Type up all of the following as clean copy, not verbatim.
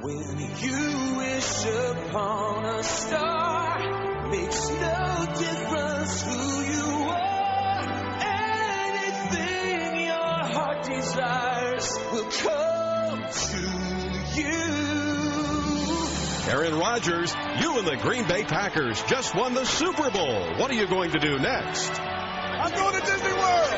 When you wish upon a star, makes no difference who you are. Anything your heart desires will come to you. Aaron Rodgers, you and the Green Bay Packers just won the Super Bowl. What are you going to do next? I'm going to Disney World.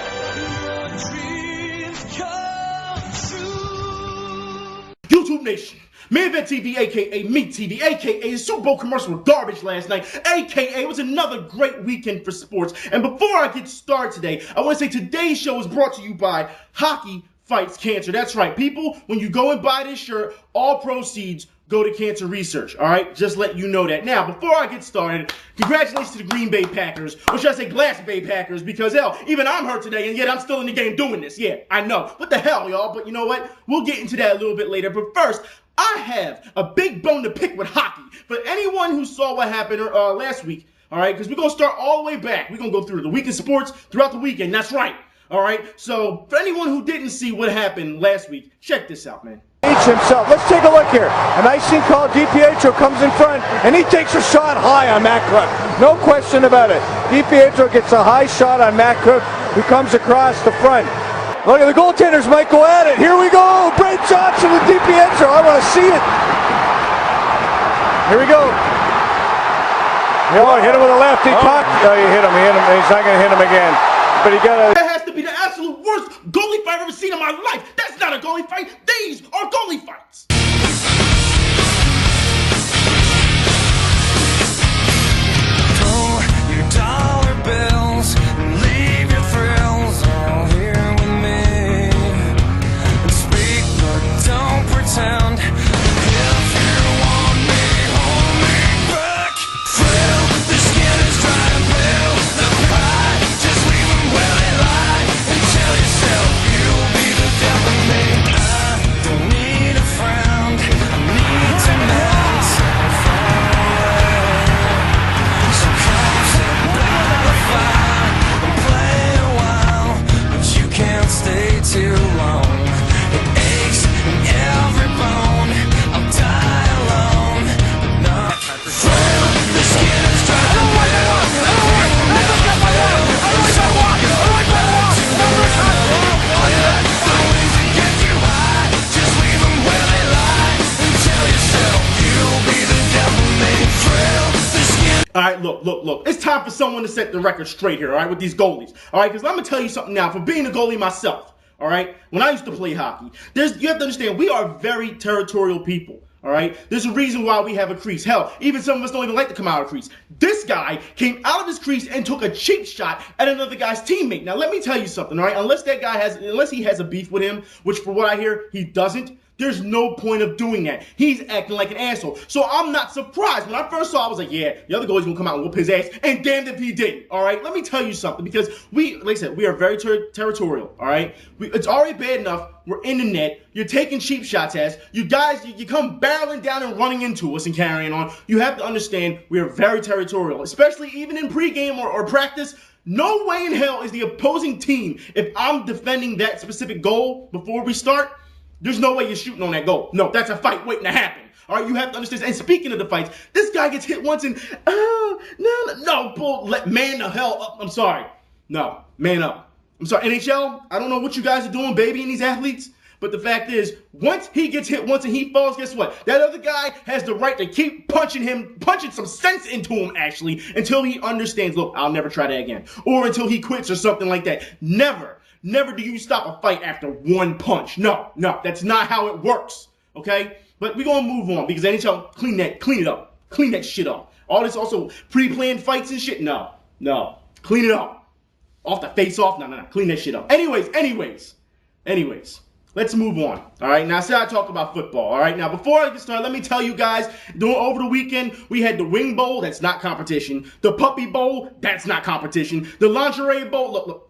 Your dreams come true. YouTube Nation, Main Event TV, aka Meat TV, aka Super Bowl commercial with garbage last night, aka it was another great weekend for sports. And before I get started today, I want to say today's show is brought to you by Hockey Fights Cancer. That's right, people, when you go and buy this shirt, all proceeds go to cancer research, all right? Just let you know that. Now, before I get started, congratulations to the Green Bay Packers, or should I say Glass Bay Packers, because hell, even I'm hurt today, and yet I'm still in the game doing this. Yeah, I know. What the hell, y'all? But you know what? We'll get into that a little bit later. But first, I have a big bone to pick with hockey. For anyone who saw what happened last week, all right? Because we're going to start all the way back. We're going to go through the week of sports throughout the weekend. That's right, all right? So, for anyone who didn't see what happened last week, check this out, man. Himself. Let's take a look here. A nice scene called DiPietro comes in front, and he takes a shot high on Matt Cook. No question about it. DiPietro gets a high shot on Matt Cook, who comes across the front. Look at the goaltenders might go at it. Here we go. Brent Johnson with DiPietro. I want to see it. Here we go. Oh, hit him with a left. He caught. Oh, you hit him. He's not going to hit him again. But he got a... That has to be the absolute worst goalie fight I've ever seen in my life. That's not a goalie fight. These are goalie fights. Pull your dollar bills and leave your thrills all here with me. And speak, but don't pretend. If you want me, hold me back. Frail, the skin is dry and pale. The pride, just leave them where they lie. And tell yourself you'll be the death of me. I don't need a friend. I need to mend so far away. So come sit by the fire and play a while, but you can't stay too long. It aches in every bone. I'll die alone, but not frail. The skin is dry and pale. The pain will never fail. So go back to the reality. Let the wings that get you high, just leave them where they lie. And tell yourself you'll be the devil made frail. The skin. All right, look. It's time for someone to set the record straight here, all right, with these goalies. All right, because I'm going to tell you something now. For being a goalie myself, all right, when I used to play hockey, you have to understand, we are very territorial people. All right, there's a reason why we have a crease. Hell, even some of us don't even like to come out of a crease. This guy came out of his crease and took a cheap shot at another guy's teammate. Now, let me tell you something, all right? Unless he has a beef with him, which for what I hear, he doesn't, there's no point of doing that. He's acting like an asshole. So I'm not surprised. When I first saw it, I was like, yeah, the other goalie's gonna come out and whoop his ass. And damned if he didn't, all right? Let me tell you something, because like I said, we are very territorial, all right? It's already bad enough. We're in the net. You're taking cheap shots at us. You guys, you come barreling down and running into us and carrying on. You have to understand we are very territorial, especially even in pregame or practice. No way in hell is the opposing team, if I'm defending that specific goal before we start, there's no way you're shooting on that goal. No, that's a fight waiting to happen. All right, you have to understand. And speaking of the fights, this guy gets hit once and, no, bull, man the hell up. I'm sorry. No, man up. I'm sorry, NHL, I don't know what you guys are doing babying these athletes, but the fact is, once he gets hit once and he falls, guess what? That other guy has the right to keep punching some sense into him, actually, until he understands, look, I'll never try that again. Or until he quits or something like that. Never do you stop a fight after one punch. No, that's not how it works, okay? But we're going to move on because NHL, clean it up. Clean that shit up. All this also pre-planned fights and shit, no. Clean it up. Off the face-off, no. Clean that shit up. Anyways. Let's move on, all right? Now, I said I talk about football, all right? Now, before I get started, let me tell you guys, over the weekend, we had the Wing Bowl. That's not competition. The Puppy Bowl. That's not competition. The Lingerie Bowl. Look.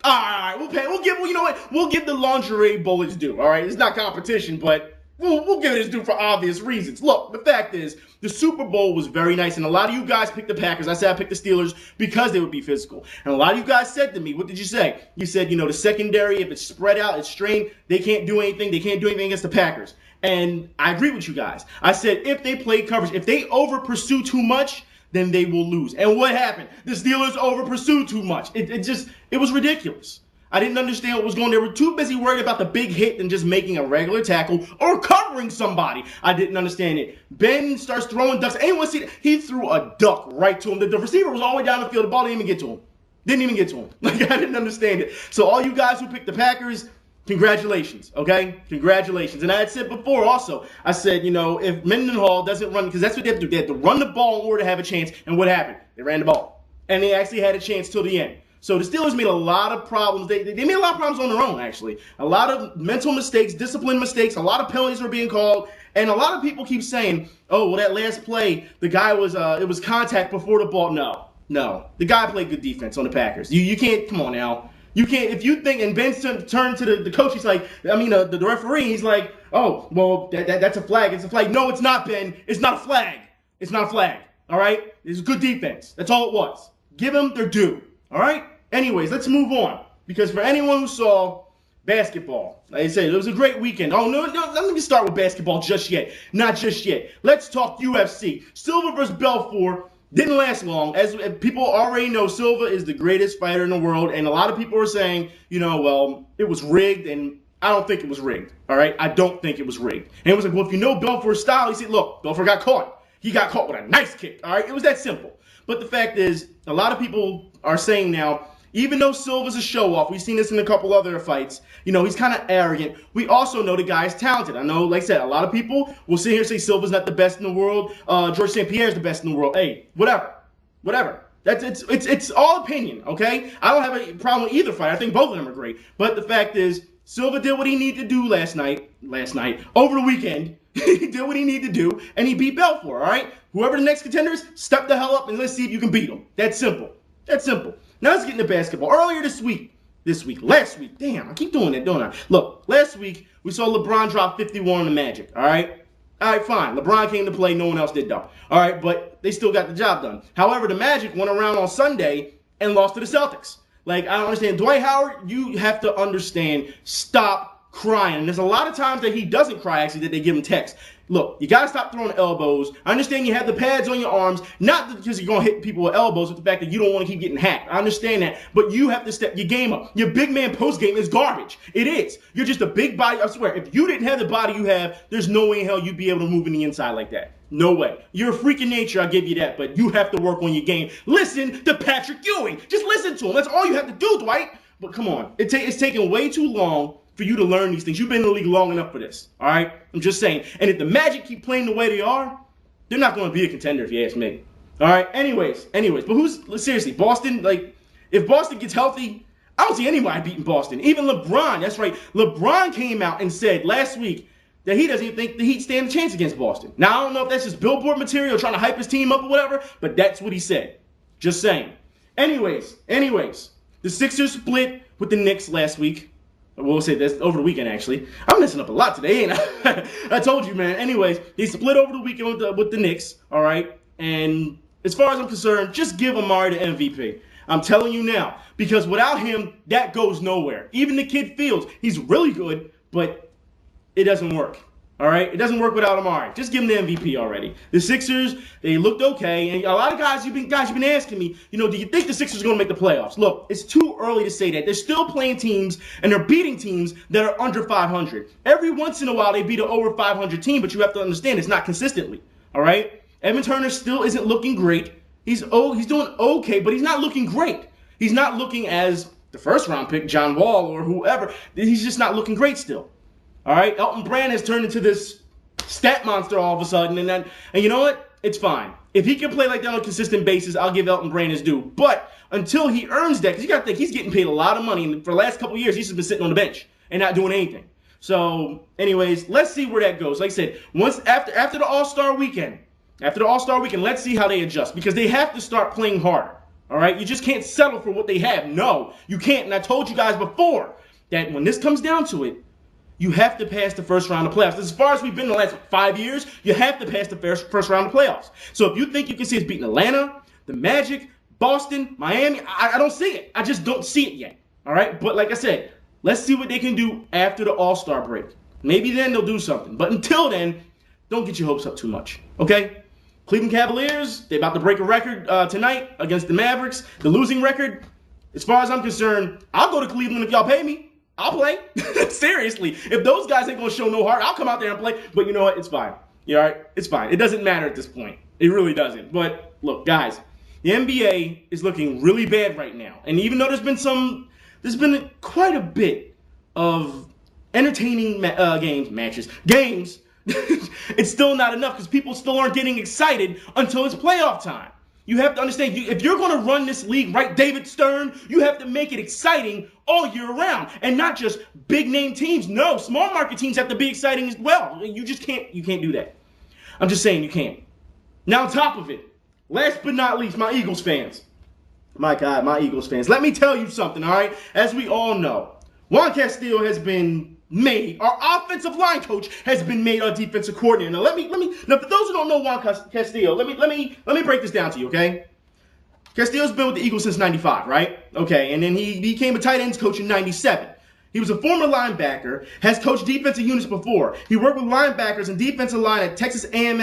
All right, we'll give the Lingerie Bowl its due, all right? It's not competition, but we'll give it its due for obvious reasons. Look, the fact is, the Super Bowl was very nice, and a lot of you guys picked the Packers. I said I picked the Steelers because they would be physical. And a lot of you guys said to me, what did you say? You said, the secondary, if it's spread out, it's strained, they can't do anything. They can't do anything against the Packers. And I agree with you guys. I said if they play coverage, if they over pursue too much, then they will lose. And what happened? The Steelers over pursued too much. It was ridiculous. I didn't understand what was going on. They were too busy worried about the big hit than just making a regular tackle or covering somebody. I didn't understand it. Ben starts throwing ducks. Anyone see that? He threw a duck right to him. The receiver was all the way down the field. The ball didn't even get to him. Didn't even get to him. Like, I didn't understand it. So all you guys who picked the Packers, congratulations, okay? Congratulations. And I had said before also, I said, if Mendenhall doesn't run, because that's what they have to do. They have to run the ball in order to have a chance. And what happened? They ran the ball. And they actually had a chance till the end. So the Steelers made a lot of problems. They made a lot of problems on their own, actually. A lot of mental mistakes, discipline mistakes, a lot of penalties were being called. And a lot of people keep saying, oh, well, that last play, the guy was, it was contact before the ball. No. The guy played good defense on the Packers. You can't, come on now. You can't, if you think, and Ben turned to the coach, he's like, the referee, he's like, oh, well, that's a flag. It's a flag. No, it's not, Ben. It's not a flag. It's not a flag. All right? It's good defense. That's all it was. Give them their due. All right? Anyways, let's move on. Because for anyone who saw basketball, like I said, it was a great weekend. Oh, no, let me start with basketball just yet. Not just yet. Let's talk UFC. Silva versus Belfort didn't last long. As people already know, Silva is the greatest fighter in the world. And a lot of people are saying, well, it was rigged. And I don't think it was rigged. All right? I don't think it was rigged. And it was like, well, if you know Belfort's style, he said, look, Belfort got caught. He got caught with a nice kick. All right? It was that simple. But the fact is, a lot of people are saying now, even though Silva's a show-off, we've seen this in a couple other fights, he's kind of arrogant. We also know the guy's talented. I know, like I said, a lot of people will sit here and say Silva's not the best in the world. George St. Pierre's the best in the world. Hey, whatever. It's all opinion, okay? I don't have a problem with either fight. I think both of them are great. But the fact is, Silva did what he needed to do last night, over the weekend. He did what he needed to do, and he beat Belfort, all right? Whoever the next contender is, step the hell up and let's see if you can beat him. That's simple. Now let's get into basketball. Earlier last week, damn, I keep doing that, don't I? Look, last week, we saw LeBron drop 51 on the Magic, all right? All right, fine. LeBron came to play. No one else did, though. All right, but they still got the job done. However, the Magic went around on Sunday and lost to the Celtics. Like, I don't understand. Dwight Howard, you have to understand, stop crying. And there's a lot of times that he doesn't cry, actually, that they give him text. Look, you got to stop throwing elbows. I understand you have the pads on your arms, not because you're going to hit people with elbows, but the fact that you don't want to keep getting hacked. I understand that, but you have to step your game up. Your big man post game is garbage. It is. You're just a big body. I swear, if you didn't have the body you have, there's no way in hell you'd be able to move in the inside like that. No way. You're a freak of nature, I'll give you that, but you have to work on your game. Listen to Patrick Ewing. Just listen to him. That's all you have to do, Dwight. But come on. It's taking way too long for you to learn these things. You've been in the league long enough for this, all right? I'm just saying. And if the Magic keep playing the way they are, they're not going to be a contender if you ask me. All right? Anyways. But seriously, Boston, like, if Boston gets healthy, I don't see anybody beating Boston. Even LeBron, that's right. LeBron came out and said last week that he doesn't even think the Heat stand a chance against Boston. Now, I don't know if that's just billboard material, trying to hype his team up or whatever, but that's what he said. Just saying. Anyways. The Sixers split with the Knicks last week. We'll say that's over the weekend, actually. I'm messing up a lot today, ain't I? I told you, man. Anyways, they split over the weekend with the Knicks, all right? And as far as I'm concerned, just give Amari the MVP. I'm telling you now. Because without him, that goes nowhere. Even the kid Fields, he's really good, but it doesn't work. All right? It doesn't work without Amari. Just give him the MVP already. The Sixers, they looked okay. And a lot of guys, you've been asking me, do you think the Sixers are going to make the playoffs? Look, it's too early to say that. They're still playing teams, and they're beating teams that are under 500. Every once in a while, they beat an over 500 team, but you have to understand it's not consistently. All right? Evan Turner still isn't looking great. He's doing okay, but he's not looking great. He's not looking as the first-round pick, John Wall or whoever. He's just not looking great still. All right, Elton Brand has turned into this stat monster all of a sudden, and you know what? It's fine. If he can play like that on a consistent basis, I'll give Elton Brand his due. But until he earns that, because you got to think he's getting paid a lot of money, and for the last couple of years, he's just been sitting on the bench and not doing anything. So, anyways, let's see where that goes. Like I said, once after the All-Star weekend, let's see how they adjust, because they have to start playing harder. All right, you just can't settle for what they have. No, you can't. And I told you guys before that when this comes down to it, you have to pass the first round of playoffs. As far as we've been in the last 5 years, you have to pass the first round of playoffs. So if you think you can see us beating Atlanta, the Magic, Boston, Miami, I don't see it. I just don't see it yet. All right? But like I said, let's see what they can do after the All-Star break. Maybe then they'll do something. But until then, don't get your hopes up too much, okay? Cleveland Cavaliers, they're about to break a record tonight against the Mavericks. The losing record, as far as I'm concerned, I'll go to Cleveland if y'all pay me. I'll play. Seriously. If those guys ain't going to show no heart, I'll come out there and play. But you know what? It's fine. You all right? It's fine. It doesn't matter at this point. It really doesn't. But look, guys, the NBA is looking really bad right now. And even though there's been quite a bit of entertaining games, it's still not enough because people still aren't getting excited until it's playoff time. You have to understand, if you're going to run this league, right, David Stern, you have to make it exciting all year round and not just big name teams. No, small market teams have to be exciting as well. You can't do that. I'm just saying you can't. Now, on top of it, last but not least, my Eagles fans. My God, my Eagles fans. Let me tell you something, all right? As we all know, Juan Castillo has been made, our offensive line coach has been made our defensive coordinator. Now, now for those who don't know Juan Castillo, let me break this down to you, okay? Castillo's been with the Eagles since 95, right? Okay, and then he became a tight ends coach in 97. He was a former linebacker, has coached defensive units before. He worked with linebackers and defensive line at Texas A&M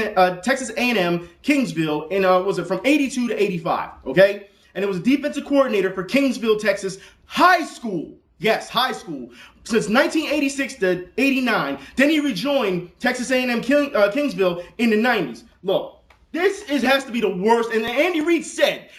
Kingsville in, from 82 to 85, okay? And it was a defensive coordinator for Kingsville, Texas High School. Yes, high school. Since 1986 to 89. Then he rejoined Texas A&M Kingsville in the 90s. Look, has to be the worst. And Andy Reid said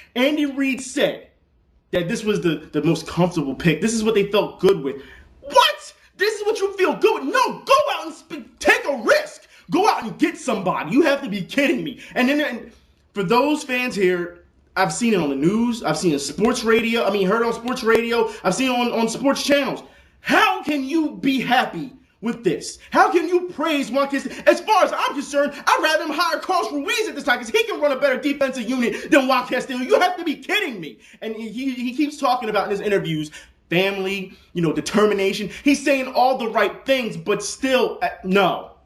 that this was the most comfortable pick. This is what they felt good with. What? This is what you feel good with? No, go out and take a risk. Go out and get somebody. You have to be kidding me. And then for those fans here, I've seen it on the news. I've seen it on sports radio. heard it on sports radio. I've seen it on sports channels. How can you be happy with this? How can you praise Juan Castillo? As far as I'm concerned, I'd rather him hire Carlos Ruiz at this time because he can run a better defensive unit than Juan Castillo. You have to be kidding me. And he keeps talking about in his interviews, family, determination. He's saying all the right things, but still, no.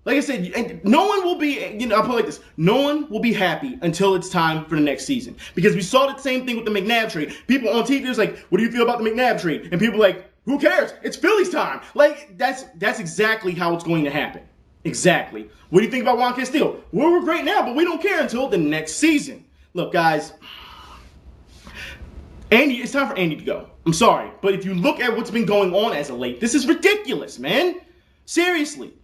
Like I said, no one will be, I'll put it like this. No one will be happy until it's time for the next season. Because we saw the same thing with the McNabb trade. People on TV was like, what do you feel about the McNabb trade? And people are like, who cares? It's Philly's time. Like, that's exactly how it's going to happen. Exactly. What do you think about Juan Castillo? Well, we're great now, but we don't care until the next season. Look, guys, it's time for Andy to go. I'm sorry. But if you look at what's been going on as of late, this is ridiculous, man. Seriously.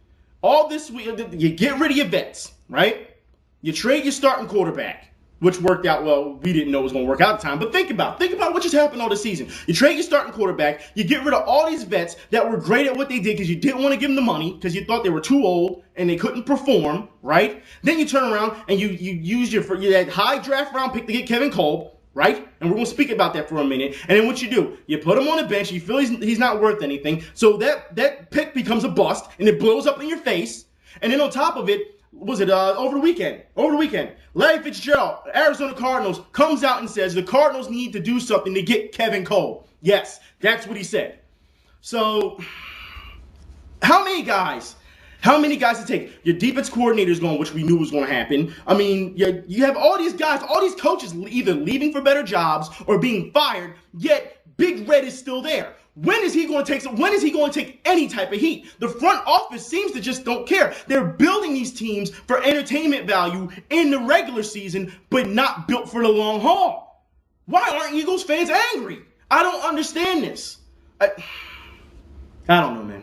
All this week, you get rid of your vets, right? You trade your starting quarterback, which worked out well. We didn't know it was going to work out at the time. But think about what just happened all this season. You trade your starting quarterback. You get rid of all these vets that were great at what they did because you didn't want to give them the money because you thought they were too old and they couldn't perform, right? Then you turn around and you use your high draft round pick to get Kevin Kolb, right? And we're going to speak about that for a minute. And then what you do, you put him on the bench. You feel he's not worth anything. So that pick becomes a bust, and it blows up in your face. And then on top of it, over the weekend, Larry Fitzgerald, Arizona Cardinals, comes out and says the Cardinals need to do something to get Kevin Kolb. Yes, that's what he said. So how many guys to take? Your defense coordinator is going, which we knew was going to happen. You have all these guys, all these coaches either leaving for better jobs or being fired, yet Big Red is still there. When is he going to take any type of heat? The front office seems to just don't care. They're building these teams for entertainment value in the regular season, but not built for the long haul. Why aren't Eagles fans angry? I don't understand this. I don't know, man.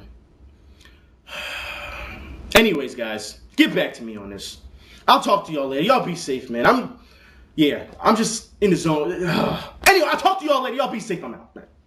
Anyways, guys, get back to me on this. I'll talk to y'all later. Y'all be safe, man. I'm just in the zone. Anyway, I'll talk to y'all later. Y'all be safe. I'm out.